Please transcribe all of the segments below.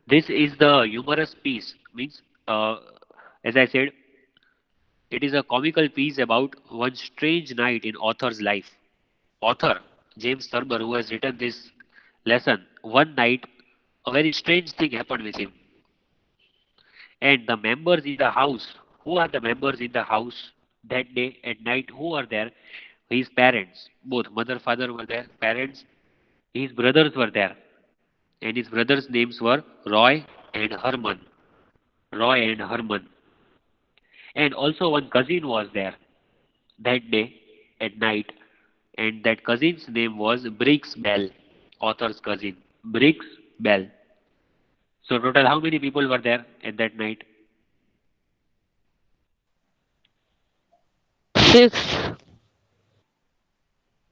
This is the humorous piece. Means, as I said, it is a comical piece about one strange night in author's life. Author James Thurber, who has written this lesson, one night a very strange thing happened with him. And the members in the house, who are the members in the house that day at night? Who are there? His parents, both mother, father were there, parents, his brothers were there. And his brothers' names were Roy and Herman. Roy and Herman. And also one cousin was there that day at night, and that cousin's name was Briggs Bell, author's cousin. Briggs Bell. So total how many people were there at that night? Six.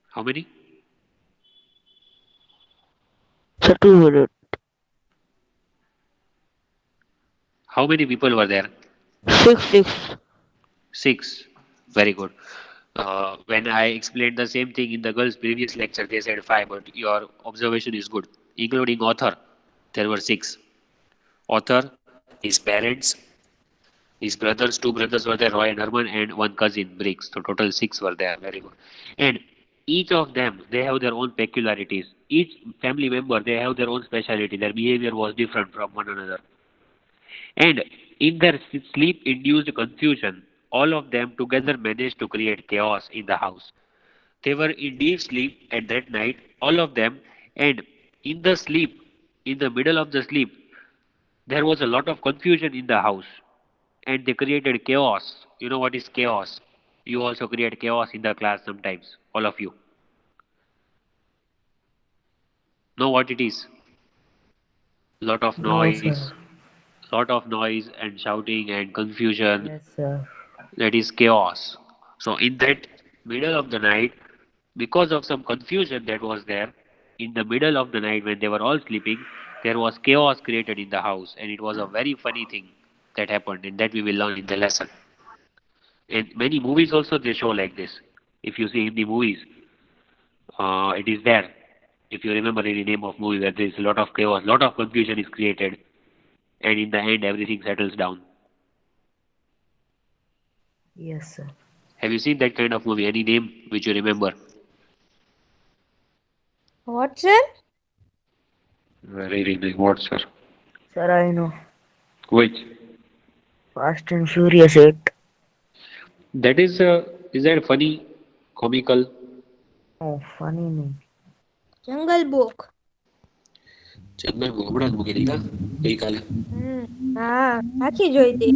How many? So 200. How many people were there? Six, six. Six. Very good. When I explained the same thing in the girls' previous lecture, they said five, but your observation is good. Including author, there were six. Author, his parents, his brothers, two brothers were there, Roy and Herman, and one cousin, Briggs. So total six were there. Very good. And each of them, they have their own peculiarities. Each family member, they have their own speciality. Their behavior was different from one another. And in their sleep-induced confusion, all of them together managed to create chaos in the house. They were in deep sleep at that night, all of them, and in the sleep, in the middle of the sleep, there was a lot of confusion in the house, and they created chaos. You know what is chaos? You also create chaos in the class sometimes, all of you. Know what it is? No, sir. Lot of noise and shouting and confusion. Yes, sir. That is chaos. So in that middle of the night, because of some confusion that was there, in the middle of the night when they were all sleeping, there was chaos created in the house, and it was a very funny thing that happened, and that we will learn in the lesson. In many movies also they show like this. If you see in the movies, it is there. If you remember any name of movie where there is a lot of chaos, lot of confusion is created, and in the end everything settles down. Yes, sir. Have you seen that kind of movie? Any name which you remember? What, sir? Very nice. What, sir? Sir, I know. Which? Fast and Furious 8. That is that funny, comical? Oh, funny name. Jungle Book. જંગલ હમણાં જ મૂકી દીધા ગઈકાલે હા આખી જોઈ હતી.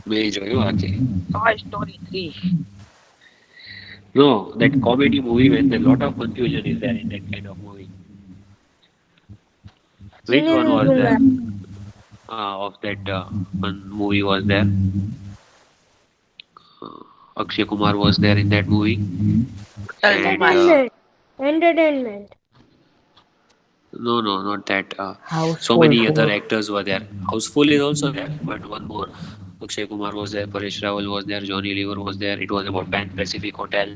મેં જોયું આખી. Toy Story 3. No, that comedy movie when a lot of confusion is there in that kind of movie. Which ચીની one ની was ડુંગર. there? Of that one movie was there. Akshay Kumar was there in that movie, and Entertainment. Entertainment. no, no, not that. So Houseful many other 4. actors were there. Houseful is also there, but one more. Akshay Kumar was there, Paresh Rawal was there, Johnny Lever was there. It was about Pan Pacific Hotel.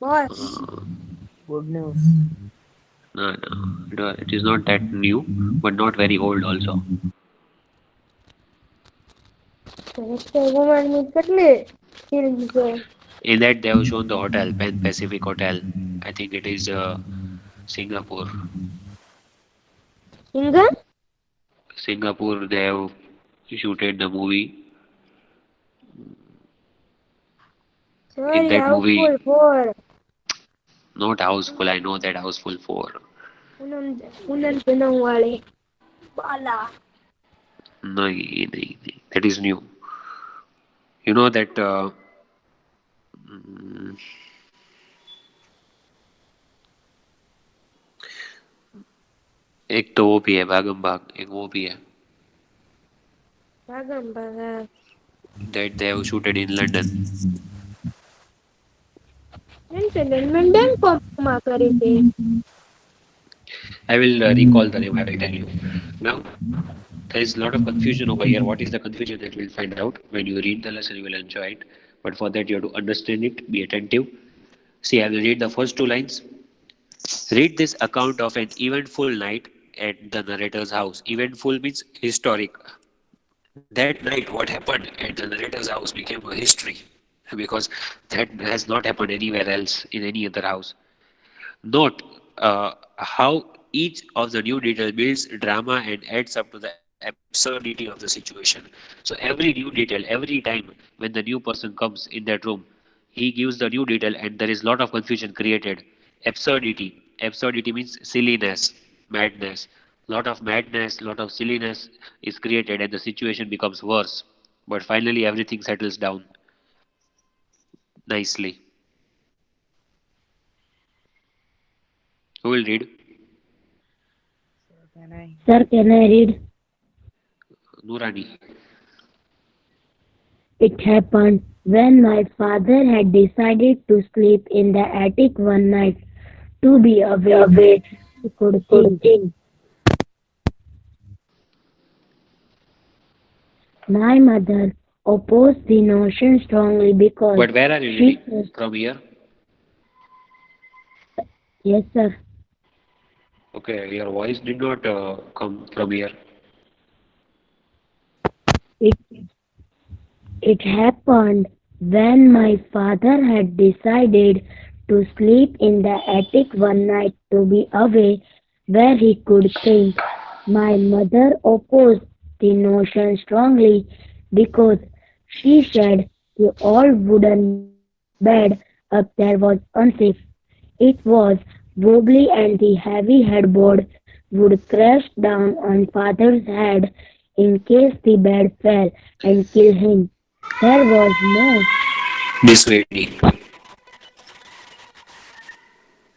Boss. Good news. No, no, it is not that new, but not very old also. Akshay Kumar ની કેટલી film છે? In that, they have shown the hotel, Pan Pacific Hotel. I think it is Singapore. Singham? Singapore, they have shooted the movie. In sorry that Housefull movie, 4. not Houseful, I know that Houseful 4. પૂનમ પૂનમ વાળી. Bala. No, that is new. You know that mm, एक तो वो भी है भागम भाग एक वो भी है Bhagam Bhaga. that they have shooted in London. Entertainment બેંકોકમાં કરી હતી. I will recall the name. I will tell you. Now there is a lot of confusion over here. What is the confusion that we'll find out when you read the lesson? You will enjoy it. But for that you have to understand it. Be attentive. See, I will read the first two lines. Read this account of an eventful night at the narrator's house. Eventful means historic. That night, what happened at the narrator's house became a history because that has not happened anywhere else in any other house. Note how each of the new detail builds drama and adds up to the absurdity of the situation. So every new detail, every time when the new person comes in that room, he gives the new detail and there is lot of confusion created. Absurdity. Absurdity means silliness, madness. Lot of madness, lot of silliness is created and the situation becomes worse. But finally everything settles down nicely. Who will read? Can I? Sir, can I read? Nurani. It happened when my father had decided to sleep in the attic one night to be away. He could think. My mother opposed the notion strongly because But where are you she reading? said, From here? yes, sir. Okay, your voice did not come from here. It, it happened when my father had decided to sleep in the attic one night to be away where he could think. My mother opposed the notion strongly because she said the old wooden bed up there was unsafe. It was wobbly and the heavy headboard would crash down on father's head in case the bed fell and kill him. There was no Dissuading.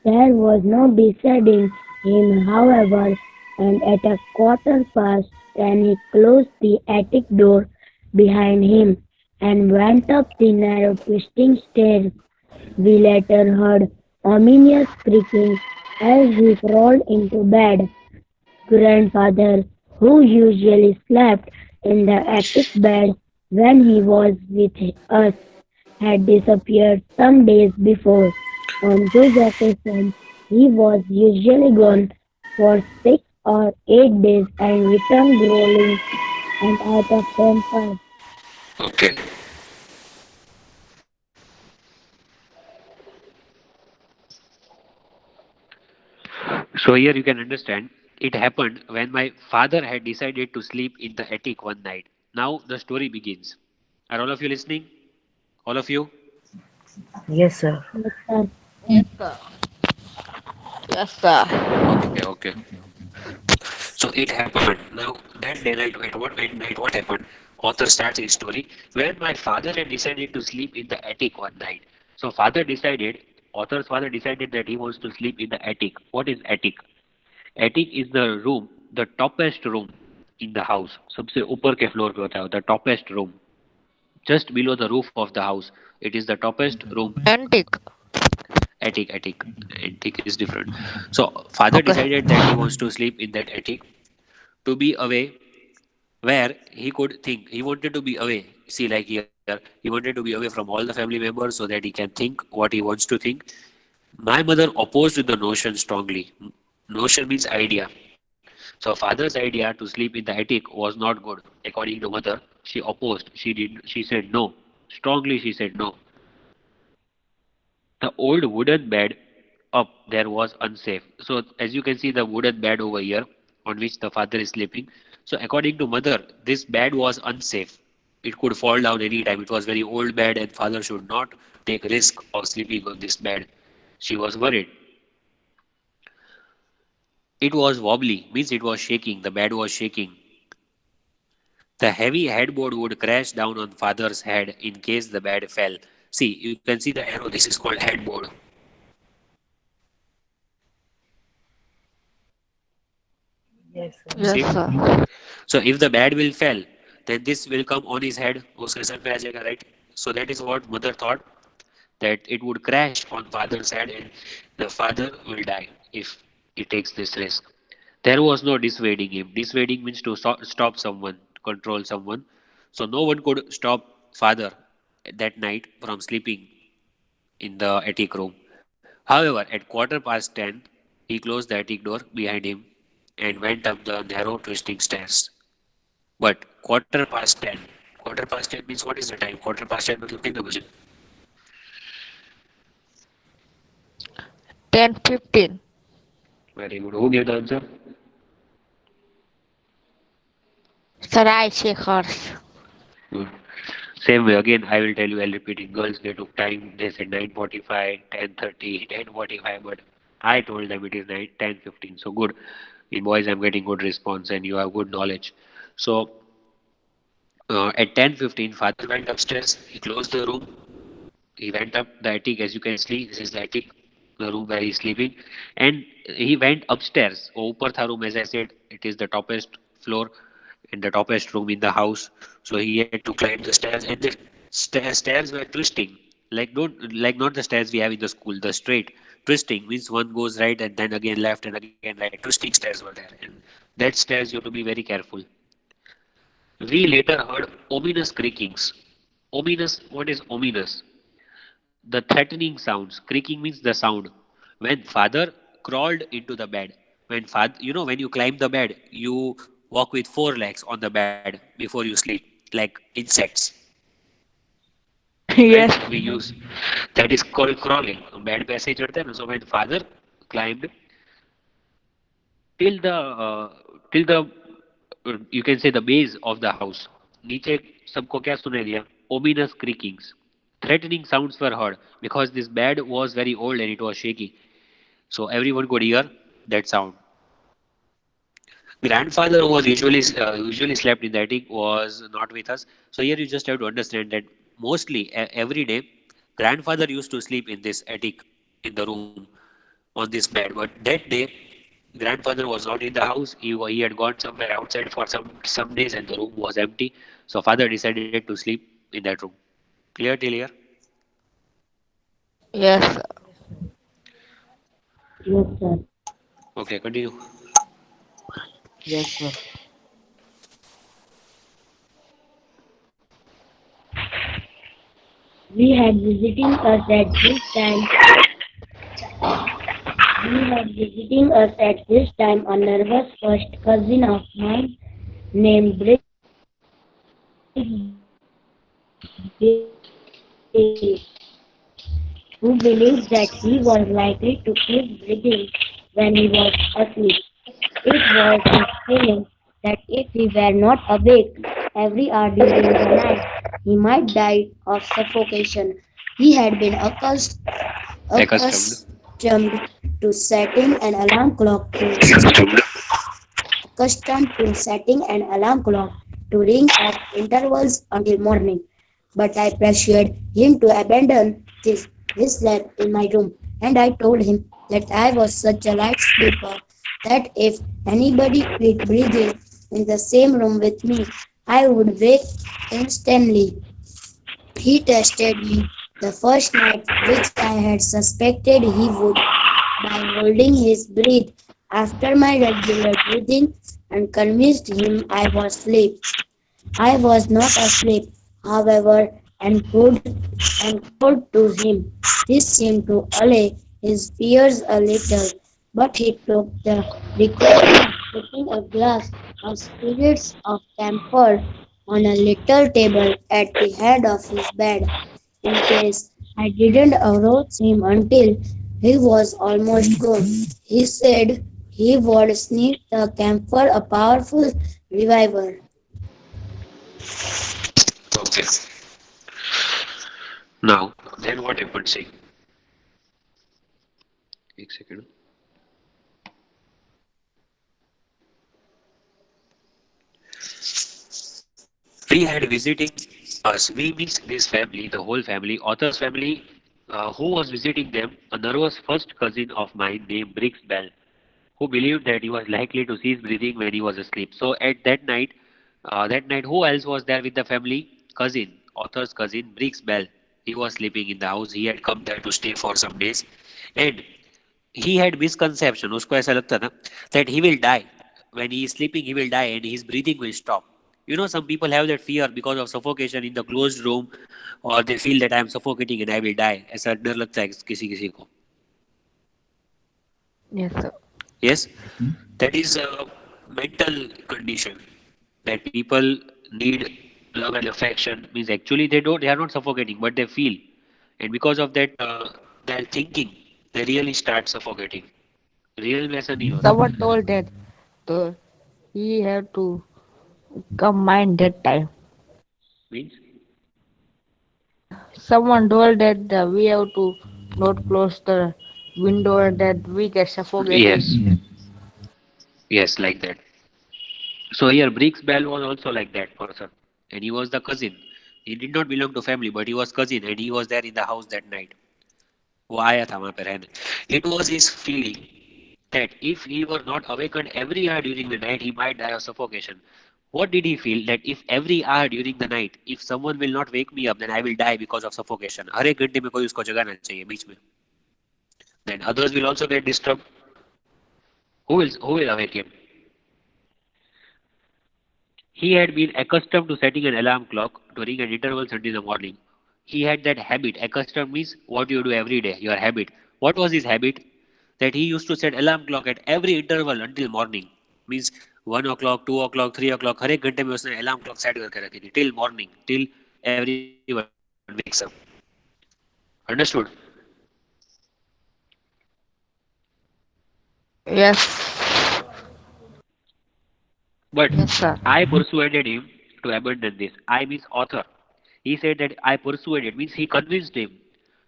There was no deciding him, however, and at a quarter past 10 he closed the attic door behind him and went up the narrow twisting stairs. We later heard ominous creaking as he crawled into bed. Grandfather, who usually slept in the attic bed when he was with us, had disappeared some days before. On those occasions, he was usually gone for 6 or 8 days and returned growling and out of temper. Okay. So here you can understand it happened when my father had decided to sleep in the attic one night. Now the story begins. Are all of you listening? All of you? Yes, sir. Yes, sir. Yes, sir. Yes, sir. Okay, okay. So it happened. Now that day night, night what happened? Author starts his story when my father had decided to sleep in the attic one night. So author's father decided that he wants to sleep in the attic. What is attic? Attic is the room, the topest room in the house. सबसे ऊपर के floor पे होता है the topest room, just below the roof of the house. It is the topest room. Antique. Attic is different. So father Okay. decided that he wants to sleep in that attic to be away where he could think. He wanted to be away. See, like here, he wanted to be away from all the family members so that he can think what he wants to think. My mother opposed the notion strongly. Notion means idea. So father's idea to sleep in the attic was not good. According to mother, she opposed. She said no. Strongly she said no. The old wooden bed up there was unsafe. So as you can see the wooden bed over here on which the father is sleeping. So according to mother, this bed was unsafe. It could fall down any time. It was very old bed and father should not take risk of sleeping on this bed. She was worried. It was wobbly, means it was shaking. The bed was shaking. The heavy headboard would crash down on father's head in case the bed fell. See, you can see the arrow. This is called headboard. Yes, sir. See? Yes, sir. So if the bed will fall, then this will come on his head. उसके sir पे आ जाएगा, right? So that is what mother thought, that it would crash on father's head and the father will die if he takes this risk. There was no dissuading him. Dissuading means to stop someone, control someone. So no one could stop father that night from sleeping in the attic room. However, at quarter past 10, he closed the attic door behind him and went up the narrow twisting stairs. But quarter past 10. Quarter past 10 means what is the time? Quarter past 10 मतलब कितने बजे? 10:15. Very good. Who gave the answer? Sarai Shekhars. Good. Same way again. I will tell you. I'll repeat it. Girls they took time. They said 9:45, 10:30, 10:45, but I told them it is 10:15. So good. In boys, I'm getting good response, and you have good knowledge. So at 10:15, father went upstairs. He closed the room. He went up the attic, as you can see. This is the attic, the room where he's sleeping, and he went upstairs. ऊपर था room, as I said, it is the toppest floor and the toppest room in the house. So he had to climb the stairs, and the stairs were twisting, like not the stairs we have in the school. The straight twisting means one goes right and then again left and again right. Twisting stairs were there, and that stairs you have to be very careful. We later heard ominous creakings. Ominous, what is ominous? The threatening sounds. Creaking means the sound. When father crawled into the bed. When father, when you climb the bed, you walk with four legs on the bed before you sleep, like insects. Right? Yes. We use that is called crawling. Bed पे ऐसे ही चढ़ते हैं ना. So when father climbed till the you can say the base of the house. नीचे सबको क्या सुनाई दिया? Ominous creakings. Threatening sounds were heard because this bed was very old and it was shaky. So everyone could hear that sound. Grandfather, who was usually slept in the attic, was not with us. So here you just have to understand that mostly every day, grandfather used to sleep in this attic in the room on this bed. But that day, grandfather was not in the house. He had gone somewhere outside for some days, and the room was empty. So father decided to sleep in that room. Clear till here? Yes, sir. Yes, sir. Okay, continue. Yes, sir. We had visiting us at this time. We had visiting us at this time a nervous first cousin of mine named Briggs, who believed that he was likely to keep breathing when he was asleep. It was his feeling that if he were not awake every hour during the night, he might die of suffocation. He had been Accustomed. accustomed to setting an alarm clock to ring at intervals until morning. But I pressured him to abandon this. He slept in my room, and I told him that I was such a light sleeper that if anybody quit breathing in the same room with me, I would wake instantly. He tested me the first night, which I had suspected he would, by holding his breath after my regular breathing and convinced him I was asleep. I was not asleep, however, and called to him. This seemed to allay his fears a little, but he took the precaution of putting a glass of spirits of camphor on a little table at the head of his bed, in case I didn't arouse him until he was almost gone. He said he would sniff the camphor, a powerful reviver. Okay. Now, then what happened? See. एक second. We had visiting us. We means this family, the whole family, author's family, who was visiting them, a nervous first cousin of mine named Briggs Bell, who believed that he was likely to cease breathing when he was asleep. So at that night, who else was there with the family? Cousin, author's cousin, Briggs Bell. He was sleeping in the house. He had come there to stay for some days, and he had misconception. उसको ऐसा लगता था that he will die when he is sleeping. He will die and his breathing will stop. Some people have that fear because of suffocation in the closed room, or they feel that I am suffocating and I will die. ऐसा डर लगता है किसी किसी को. Yes, sir. Yes. That is a mental condition that people need love and affection. Means actually they are not suffocating, but they feel, and because of that, their thinking, they really start suffocating. Real में ऐसा नहीं होता. Someone told that the, he had to combine that time. Means Someone told that we have to not close the window and that we get suffocated. yes, yes, like that. So here, Briggs Bell was also like that person, and he was the cousin. He did not belong to family, but he was cousin, and he was there in the house that night. वो आया था वहाँ पे रहने. It was his feeling that if he were not awakened every hour during the night, he might die of suffocation. What did he feel? That if every hour during the night, if someone will not wake me up, then I will die because of suffocation. हर एक घंटे में कोई उसको जगाना चाहिए बीच में. Then others will also get disturbed. Who will awake him? He had been accustomed to setting an alarm clock to ring at intervals until the morning. He had that habit. Accustomed means what you do every day, your habit. What was his habit? That he used to set alarm clock at every interval until morning. Means 1 o'clock, 2 o'clock, 3 o'clock. हर एक घंटे में उसने alarm clock set करके रखी थी till morning, till everyone wakes up. Understood? Yes, But yes, sir. I persuaded him to abandon this. I means author. He said that I persuaded means he convinced him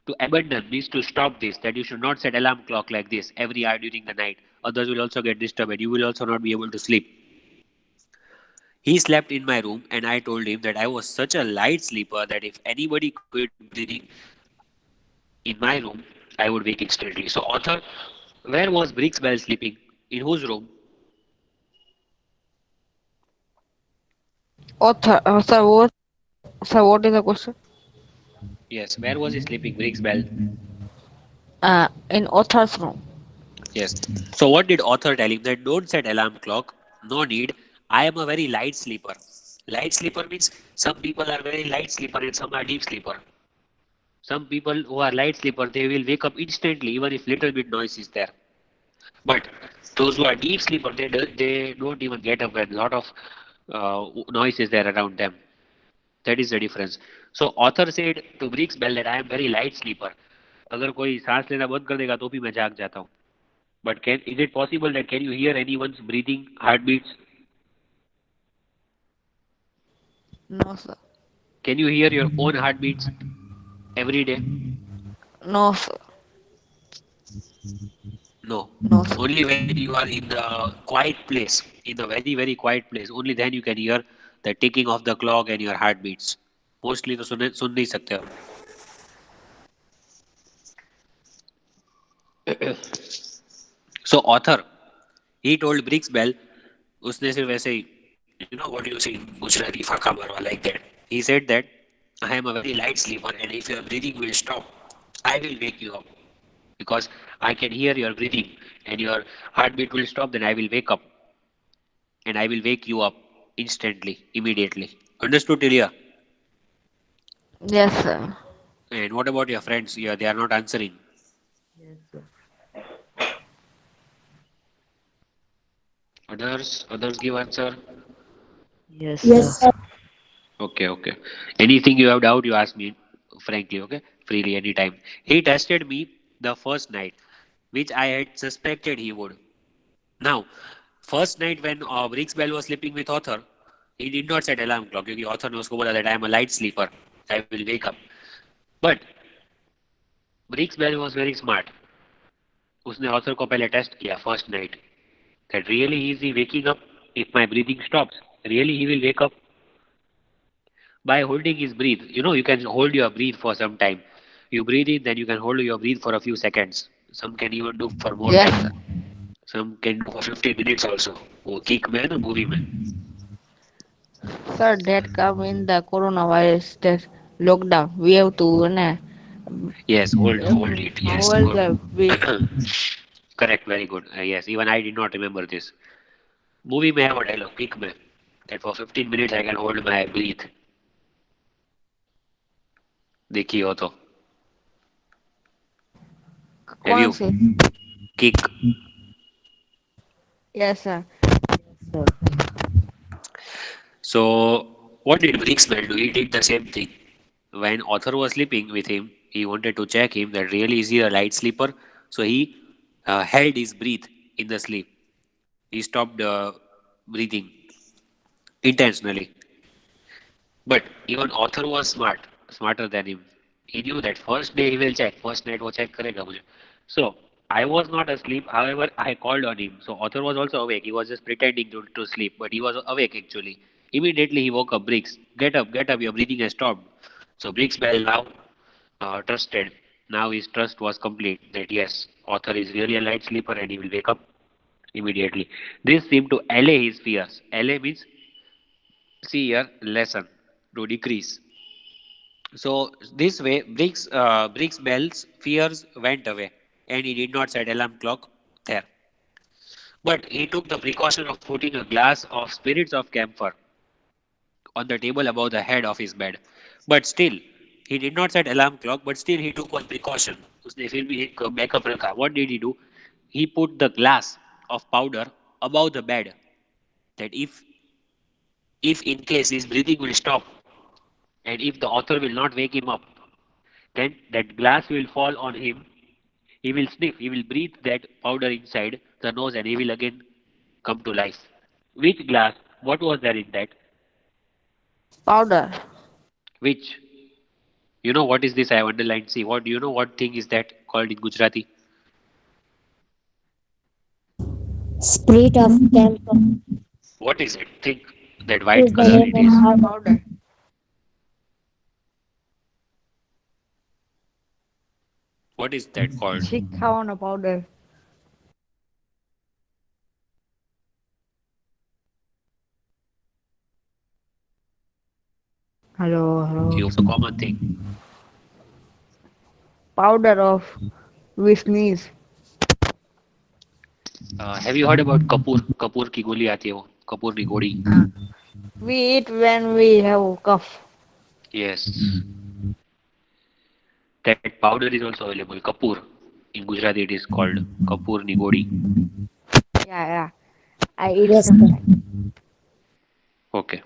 to abandon means to stop this. That you should not set alarm clock like this every hour during the night. Others will also get disturbed. You will also not be able to sleep. He slept in my room, and I told him that I was such a light sleeper that if anybody quit breathing in my room, I would wake instantly. So, author, where was Briggs Bell sleeping? In whose room? Author, sir, what is the question? Yes, where was he sleeping, Briggs Bell? In author's room. Yes. So what did author tell him? That don't set alarm clock. No need. I am a very light sleeper. Light sleeper means some people are very light sleeper and some are deep sleeper. Some people who are light sleeper, they will wake up instantly even if little bit noise is there. But those who are deep sleeper, they don't even get up when a lot of noise is there around them. That is the difference. So author said to Briggs Bell that I am very light sleeper. अगर कोई सांस लेना बंद कर देगा तो भी मैं जाग जाता हूँ. But is it possible that can you hear anyone's breathing, heartbeats? No, sir. Can you hear your own heartbeats every day? No, sir. No. No, sir. Only when you are in the quiet place, in a very, very quiet place, only then you can hear the ticking of the clock and your heartbeats. Mostly तो सुन नहीं सकते हो. So author, he told Briggs Bell, उसने सिर्फ ऐसे ही, you know what you see, Gujarati फाका मारवा like that. He said that I am a very light sleeper and if your breathing will stop, I will wake you up because I can hear your breathing and your heartbeat will stop. Then I will wake up and I will wake you up instantly, immediately. Understood, Ilya? Yes, sir. And what about your friends? Yeah, they are not answering. Yes, sir. Others give answer. Yes, Yes, sir. sir. Okay. Anything you have doubt, you ask me frankly, okay? Freely, anytime. He tested me the first night, which I had suspected he would. Now, first night when Briggs Bell was sleeping with author, he did not set alarm clock क्योंकि author ने उसको बोला that I am a light sleeper. I will wake up. But Briggs Bell was very smart. उसने author को पहले test किया first night. That really is he waking up if my breathing stops? Really he will wake up? By holding his breath. You know, you can hold your breath for some time. You breathe in, then you can hold your breath for a few seconds. Some can even do for more Yes, time. sir. Some can do for 15 minutes also. वो kick में है ना movie में. Sir, that come in the coronavirus, that lockdown. We have to Yes, hold it. Yes, hold good. the breath. Correct, very good. Yes, even I did not remember this. Movie में है वो dialogue kick में. That for 15 minutes I can hold my breath. देखी हो तो. Have कौन you? से? Kick. Yes, sir. Sir. So, what did Bricksmell do? He did the same thing. When author was sleeping with him, he wanted to check him that really is he a light sleeper. So he held his breath in the sleep. He stopped breathing intentionally. But even author was smart, smarter than him. He knew that first day he will check, first night वो check करेगा मुझे. So I was not asleep. However, I called on him. So author was also awake. He was just pretending to sleep, but he was awake actually. Immediately he woke up. Briggs, get up. Your breathing has stopped. So Briggs Bell now trusted. Now his trust was complete that yes, author is really a light sleeper and he will wake up immediately. This seemed to allay his fears. Allay means see here lesson to decrease. So this way, Briggs Bell's fears went away, and he did not set alarm clock there. But he took the precaution of putting a glass of spirits of camphor on the table above the head of his bed. But still, he did not set alarm clock. But still, he took one precaution. उसने फिर भी एक backup रखा. What did he do? He put the glass of powder above the bed. That if in case his breathing will stop, and if the author will not wake him up, then that glass will fall on him. He will sniff, he will breathe that powder inside the nose and he will again come to life. Which glass? What was there in that? Powder. Which? You know what is this? I have underlined. See, what do you know? What thing is that called in Gujarati? Spirit of camphor What is it? Think that is white the color name it of is. our Powder. What is that called? Shikhawana powder. Hello, hello. It was a common thing. Powder of we sneeze. Have you heard about Kapoor? Kapoor की गोली आती है वो. Kapoor की गोली. We eat when we have cough. Yes. That powder is also available. Kapoor. In Gujarati it is called Kapoor ni godi. Yeah, yeah. I eat yes, sir. sometimes. Okay.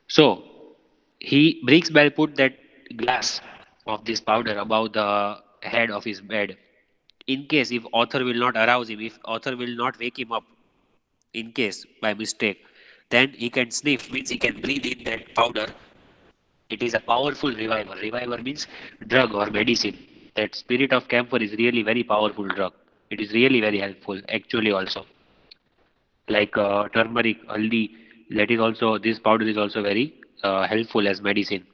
So he Briggs Bell put that glass of this powder above the head of his bed. In case if author will not arouse him, if author will not wake him up, in case by mistake, then he can sniff, means he can breathe in that powder. It is a powerful reviver. Reviver means drug or medicine. That spirit of camphor is really very powerful drug. It is really very helpful actually also. Like turmeric, haldi, that is also this powder is also very helpful as medicine.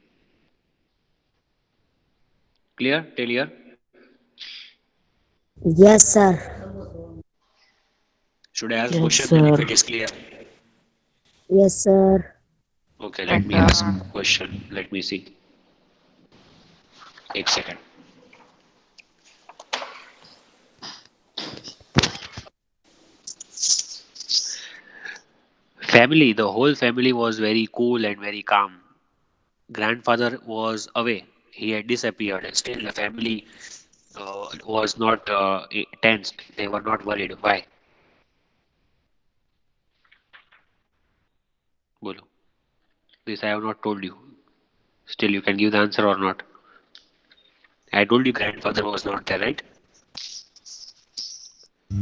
Clear? Till here? Yes, sir. Should I ask Yes, question then if sir. it is clear? Yes, sir. Okay, Yes, let me ask sir. question. Let me see. एक second. Family, the whole family was very cool and very calm. Grandfather was away. He had disappeared. Still, the family was not tensed. They were not worried. Why? Bolo. This I have not told you. Still, you can give the answer or not. I told you grandfather was not there, right?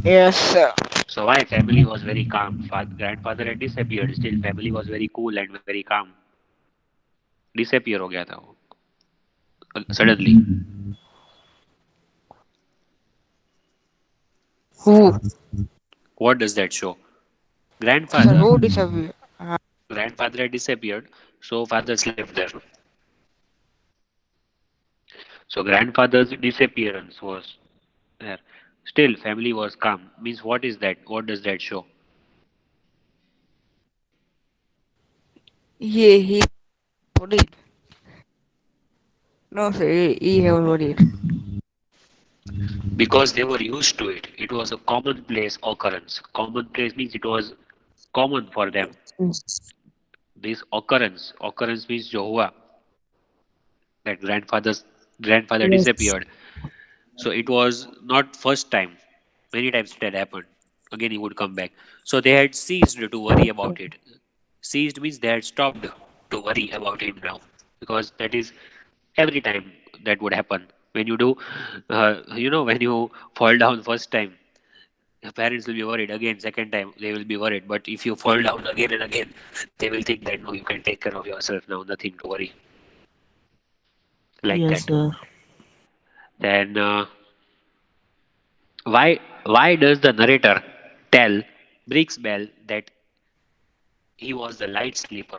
Yes, sir. So why family was very calm? Grandfather had disappeared. Still, family was very cool and very calm. Disappear हो गया था वो suddenly. Who? What does that show? Sir, Grandfather. who disappeared? Grandfather had disappeared, so father slept there. So grandfather's disappearance was there. Still, family was calm. Means what is that? What does that show? He worried. No, sir, he have worried. Because they were used to it. It was a commonplace occurrence. Commonplace means it was common for them. This occurrence means जो हुआ, that grandfather Yes, disappeared. So it was not first time. Many times it had happened. again he would come back. So they had ceased to worry about it. Ceased means they had stopped to worry about him now, because that is every time that would happen when you do, when you fall down first time, your parents will be worried. Again, second time they will be worried. But if you fall down again and again, they will think that no, you can take care of yourself now, nothing to worry, like Yes, that. sir. Then why does the narrator tell Briggs Bell that he was the light sleeper?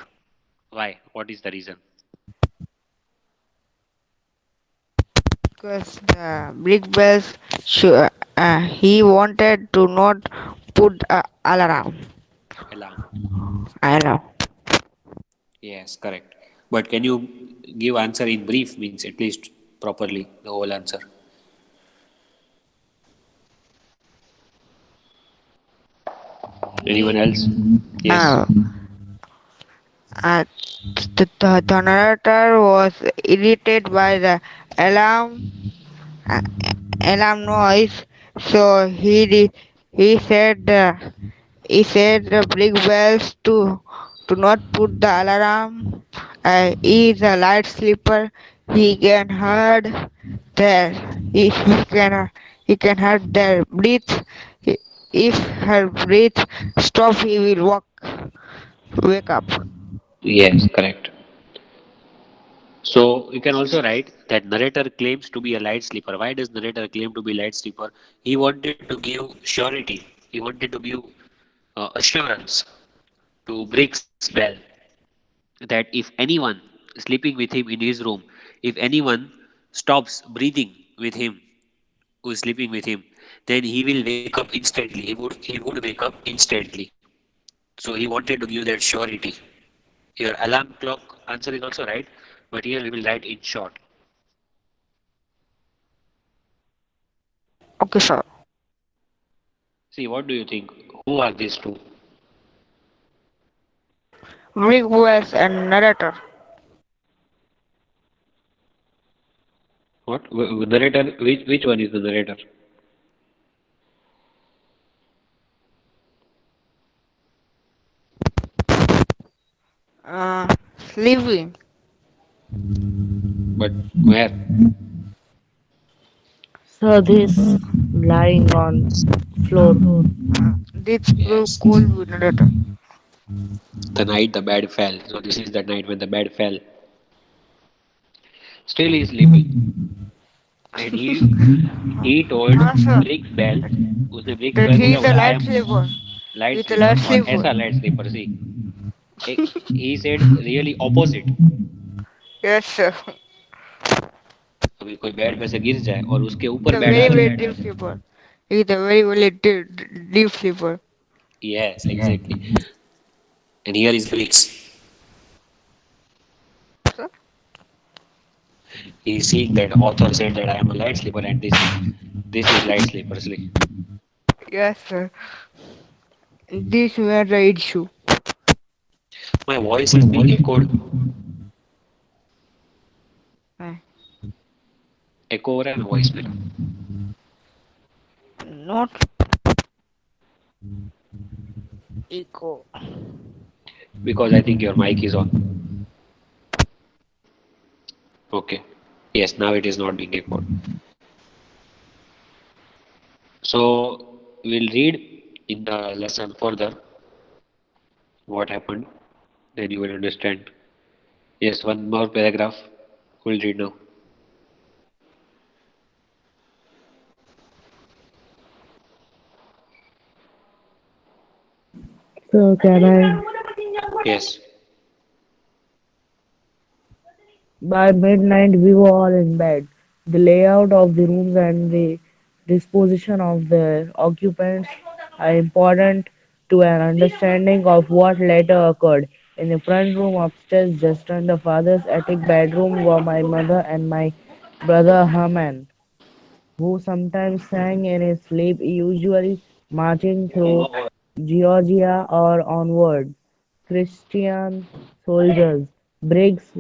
Why? What is the reason? Because the brick bells, he wanted to not put alarm. Alarm. I know. Yes, correct. But can you give answer in brief, means at least properly the whole answer? Anyone He, else? Yes. uh, uh, the narrator was irritated by the alarm uh, alarm noise, so he said the brick bells to not put the alarm. He is a light sleeper. He can heard their he can heard their breath. He- If her breath stop, he will wake up. Yes, correct. So you can also write that narrator claims to be a light sleeper. Why does narrator claim to be light sleeper? He wanted to give surety. He wanted to give assurance to Briggs Bell that if anyone sleeping with him in his room, if anyone stops breathing with him, who is sleeping with him, then he will wake up instantly. He would wake up instantly. So he wanted to give that surety. Your alarm clock answer is also right, but here we will write in short. Okay, sir. See, what do you think? Who are these two? Brick bells and narrator. What? Narrator? Which one is the narrator? Sleeping. But where? So this lying on floor. This proof Yes. could be narrator. The night the bed fell. So this is the night when the bed fell. Still he is sleeping. And he told हाँ sir. Briggs Bell, उसने Briggs That Bell को he क्या is a बोला? I light am sleeper. He light is a sleeper. light और sleeper. ऐसा light sleeper see. He said really opposite. Yes sir. अभी कोई bed पे से गिर जाए और उसके He's ऊपर a बेड आ very जाए. very deep sleeper. He is a very deep sleeper. Yes, exactly. And here is Briggs. Sir? He is seeing that author said that I am a light sleeper and this is light sleeper sleep. Yes sir. This were the issue. My voice is being echoed. Uh, Echo हो रहा है ना voice मेरा? Not echo. Because I think your mic is on. Okay. Yes, now it is not being echoed. So we'll read in the lesson further what happened. Then you will understand. Yes, one more paragraph. We'll read now. So can I? Yes. By midnight, we were all in bed. The layout of the rooms and the disposition of the occupants are important to an understanding of what later occurred. In the front room upstairs, just under father's attic bedroom, were my mother and my brother Herman, who sometimes sang in his sleep, usually marching through Georgia or onward. Christian soldiers, Briggs,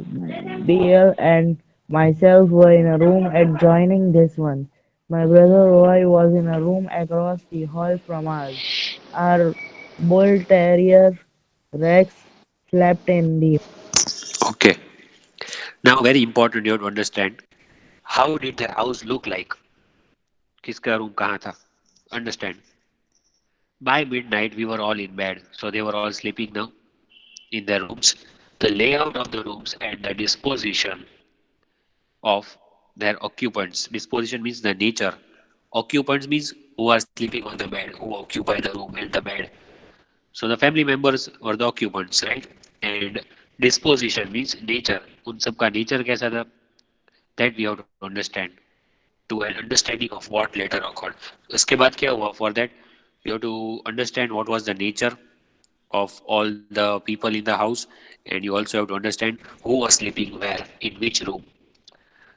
Beale, and myself were in a room adjoining this one. My brother Roy was in a room across the hall from ours. Our bull terrier Rex slept in the Okay. Now, very important you have to understand how did their house look like? किसका room कहाँ था? Understand. By midnight, we were all in bed, so they were all sleeping now in their rooms. The layout of the rooms and the disposition of their occupants. Disposition means the nature. Occupants means who are sleeping on the bed, who occupy the room and the bed. So the family members were the occupants, right? And disposition means nature. उन सबका nature कैसा था? That we have to understand to an understanding of what later occurred. उसके बाद क्या हुआ? For that, you have to understand what was the nature of all the people in the house, and you also have to understand who was sleeping where, in which room.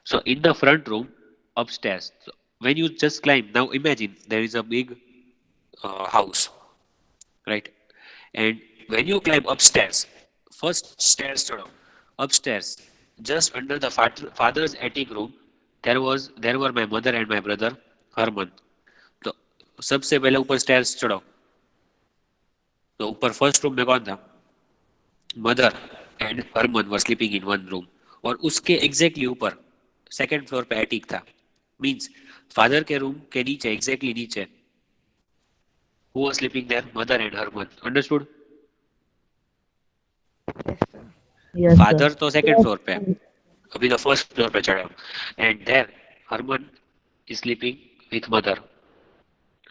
So in the front room, upstairs, so when you just climb, now imagine there is a big house, right? And when you climb upstairs, first stairs चढ़ो, upstairs, just under the father's attic room, there were my mother and my brother Harman. तो सबसे पहले ऊपर stairs चढ़ो, तो ऊपर first room में कौन था? Mother and Herman were sleeping in one room, और उसके एग्जैक्टली ऊपर सेकंड फ्लोर पे एटिक था. मींस फादर के रूम के नीचे, एग्जैक्टली नीचे, who was sleeping there? Mother and Herman. Understood? Yes, sir. yes sir. Father तो सेकंड फ्लोर पे है, अभी तो फर्स्ट फ्लोर पे चढ़ा, and there Herman is sleeping with mother.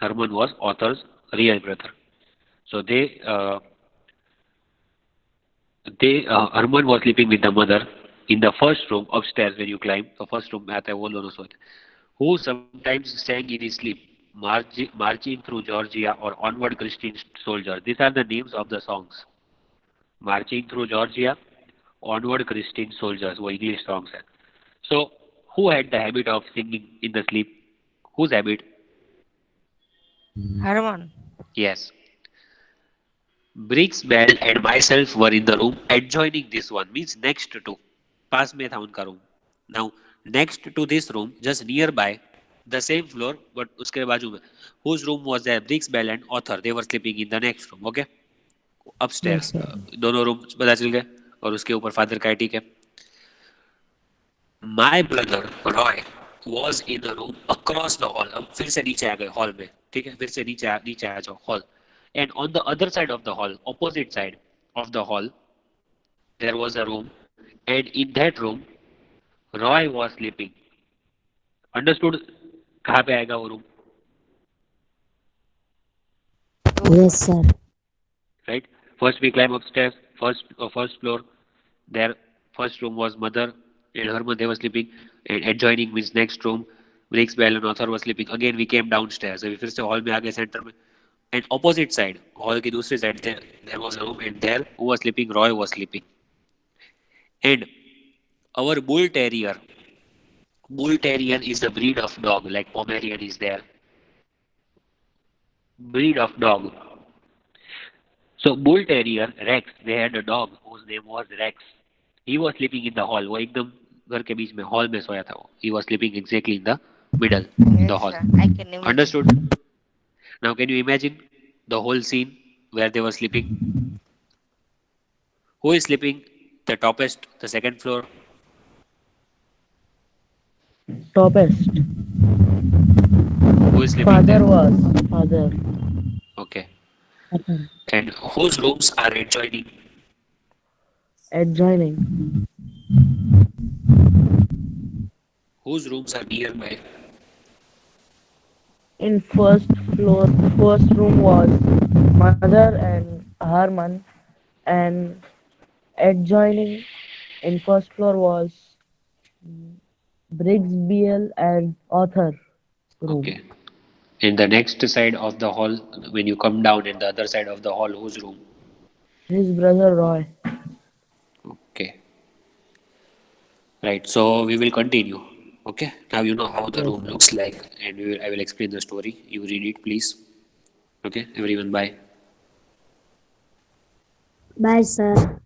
Herman was author's real brother. So Arman was sleeping with the mother in the first room upstairs when you climb. The first room आता है वो दोनों सोते, who sometimes sang in his sleep, marching through Georgia or onward Christian soldier. These are the names of the songs. Marching through Georgia, onward Christian soldiers, वो English songs हैं. So who had the habit of singing in the sleep? Whose habit? Herman. Yes. Briggs Bell and myself were in the room adjoining this one, means next to. पास में था उनका room. Now next to this room, just nearby, the same floor, but उसके बाजू में, whose room was there? Briggs Bell and Author. They were sleeping in the next room. Okay, Yes upstairs. sir. दोनों room पता चल गए, और उसके ऊपर फादर का ठीक है. My brother Roy was in a room across the hall. अब फिर से नीचे आ गए हॉल में, ठीक है, फिर से नीचे आ जाओ hall. And on the other side of the hall, opposite side of the hall, there was a room, and in that room, Roy was sleeping. Understood? कहाँ पे आएगा वो room? Yes, sir. Right? First we climb upstairs, first floor. There, first room was mother and Herman. They were sleeping, and adjoining means next room. Briggs Bell and Author was sleeping. Again we came downstairs. अभी फिर से hall में आ गए center में. And opposite side, hall की दूसरी side, there was a room, and there who was sleeping? Roy was sleeping. And our bull terrier is the breed of dog, like Pomeranian is there. Breed of dog. So bull terrier, Rex, they had a dog whose name was Rex. He was sleeping in the hall. वो एकदम घर के बीच में hall में सोया था वो. He was sleeping exactly in the middle, in the Yes, hall. sir. I can imagine. Understood? Now can you imagine the whole scene where they were sleeping? Who is sleeping? The topest, the second floor. Topest. Who is sleeping Father there? was father. Okay. And whose rooms are adjoining? Adjoining. Whose rooms are nearby? In first floor, first room was mother and Harman, and adjoining in first floor was Briggs Beal and Author room. Okay. In the next side of the hall, when you come down in the other side of the hall, whose room? His brother Roy. Okay. Right. So we will continue. Okay. Now you know how the room looks like, and I will explain the story. You read it, please. Okay. Everyone, bye. Bye, sir.